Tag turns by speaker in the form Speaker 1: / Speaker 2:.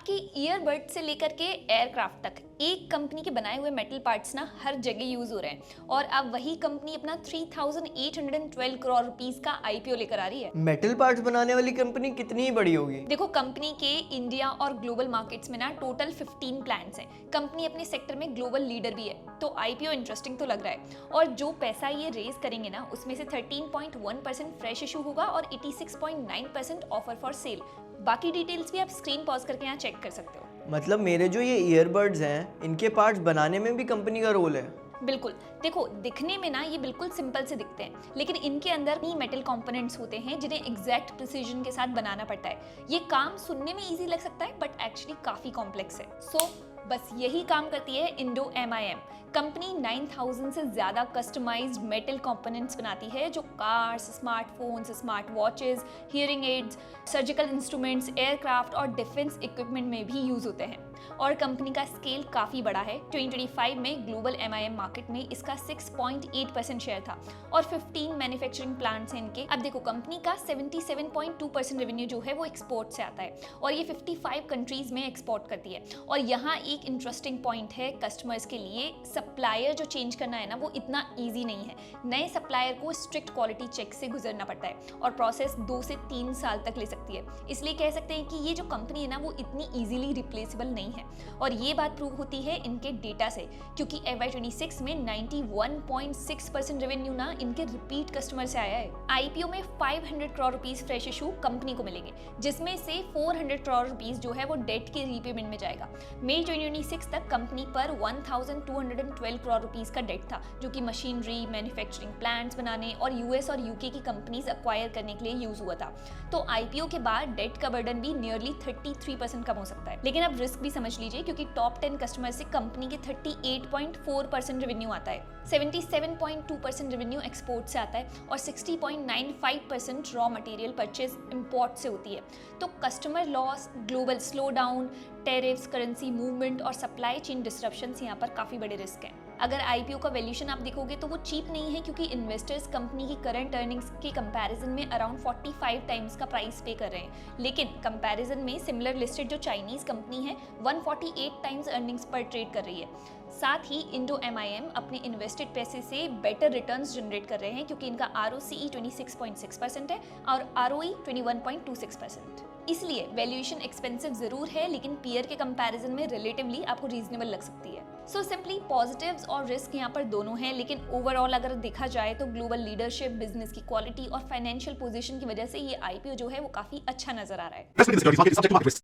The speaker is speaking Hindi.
Speaker 1: आपके ईयरबड से लेकर के एयरक्राफ्ट तक एक कंपनी के बनाए हुए मेटल पार्ट्स ना हर जगह यूज हो रहे हैं और अब वही कंपनी अपना 3,812 करोड़ रुपीस का आईपीओ लेकर आ रही है।
Speaker 2: मेटल पार्ट्स बनाने वाली कंपनी कितनी बड़ी होगी?
Speaker 1: देखो, कंपनी के इंडिया और ग्लोबल मार्केट्स में ना टोटल 15 प्लांट्स हैं। कंपनी अपने सेक्टर में ग्लोबल लीडर भी है, तो आईपीओ इंटरेस्टिंग तो लग रहा है। और जो पैसा ये रेज करेंगे ना, उसमें से 13.1% फ्रेश इशू होगा और 86.9% ऑफर फॉर सेल। बाकी डिटेल्स भी आप स्क्रीन पॉज करके यहाँ चेक कर सकते हो।
Speaker 2: मतलब मेरे जो ये ईयरबड्स हैं, इनके पार्ट्स बनाने में भी कंपनी का रोल है?
Speaker 1: बिल्कुल। देखो, दिखने में ना ये बिल्कुल सिंपल से दिखते हैं, लेकिन इनके अंदर ही मेटल कंपोनेंट्स होते हैं जिन्हें एग्जैक्ट प्रिसीजन के साथ बनाना पड़ता है। ये काम सुनने में इजी लग सकता है, बट एक्चुअली काफी कॉम्प्लेक्स है। बस यही काम करती है इंडो MIM कंपनी। 9,000 से ज्यादा कस्टमाइज्ड मेटल कंपोनेंट्स बनाती है जो cars, smartphones, smart watches, hearing aids, surgical instruments, aircraft और डिफेंस इक्विपमेंट में भी यूज होते हैं। और कंपनी का स्केल काफी बड़ा है। 2025 में ग्लोबल MIM मार्केट में इसका 6.8% शेयर था और 15 मैन्युफैक्चरिंग प्लांट्स हैं इनके। अब देखो, कंपनी का 77.2% रेवेन्यू जो है वो एक्सपोर्ट से आता है और ये 55 कंट्रीज में एक्सपोर्ट करती है। और यहाँ एक इंटरेस्टिंग पॉइंट है, कस्टमर्स के लिए सप्लायर जो चेंज करना है ना, वो इतना ईजी नहीं है। नए सप्लायर को स्ट्रिक्ट क्वालिटी चेक से गुजरना पड़ता है और प्रोसेस 2 से 3 साल तक ले सकती है। इसलिए कह सकते हैं कि ये जो कंपनी है ना, वो इतनी ईजिली रिप्लेसेबल नहीं है। और ये बात प्रूव होती है इनके डेटा से, क्योंकि FY26 में 91.6% रेवेन्यू ना इनके रिपीट कस्टमर से आया है। आईपीओ में 500 crore rupees fresh issue company को मिलेंगे, जिसमें से 400 करोड़ रुपीस जो है वो डेट के रीपेमेंट में जाएगा। मई 2026 तक कंपनी पर 1,212 करोड़ रुपीस का डेट था, जो कि मशीनरी, मैन्युफैक्चरिंग प्लांट्स बनाने और US और UK की कंपनीज एक्वायर करने के लिए यूज हुआ था। तो आईपीओ के बाद डेट का बर्डन भी नियरली 33% कम हो सकता है। लेकिन अब रिस्क भी समझ लीजिए, क्योंकि टॉप 10 कस्टमर से कंपनी के 38.4% रेवेन्यू आता है, 77.2% रेवेन्यू एक्सपोर्ट से आता है और 60.95% रॉ मटेरियल परचेज इंपोर्ट से होती है। तो customer loss, global slow down, tariffs, currency movement और सप्लाई चेन डिस्ट्रप्शंस यहाँ पर काफी बड़े रिस्क हैं। अगर आईपीओ का वैल्यूएशन आप देखोगे तो वो चीप नहीं है, क्योंकि इन्वेस्टर्स कंपनी की करंट अर्निंग्स के कंपैरिजन में अराउंड 45 टाइम्स का प्राइस पे कर रहे हैं। लेकिन कंपैरिजन में सिमिलर लिस्टेड जो चाइनीज कंपनी है 148 टाइम्स अर्निंग्स पर ट्रेड कर रही है। साथ ही इंडो MIM अपने इन्वेस्टेड पैसे से बेटर रिटर्न्स जनरेट कर रहे हैं, क्योंकि इनका ROCE 26.6% है और ROE 21.26%। इसलिए वैल्यूएशन एक्सपेंसिव जरूर है, लेकिन पीयर के कंपैरिजन में रिलेटिवली आपको रीजनेबल लग सकती है। सो सिंपली पॉजिटिव्स और रिस्क यहाँ पर दोनों हैं, लेकिन ओवरऑल अगर देखा जाए तो ग्लोबल लीडरशिप, बिजनेस की क्वालिटी और फाइनेंशियल पोजीशन की वजह से ये आईपीओ जो है वो काफी अच्छा नजर आ रहा है।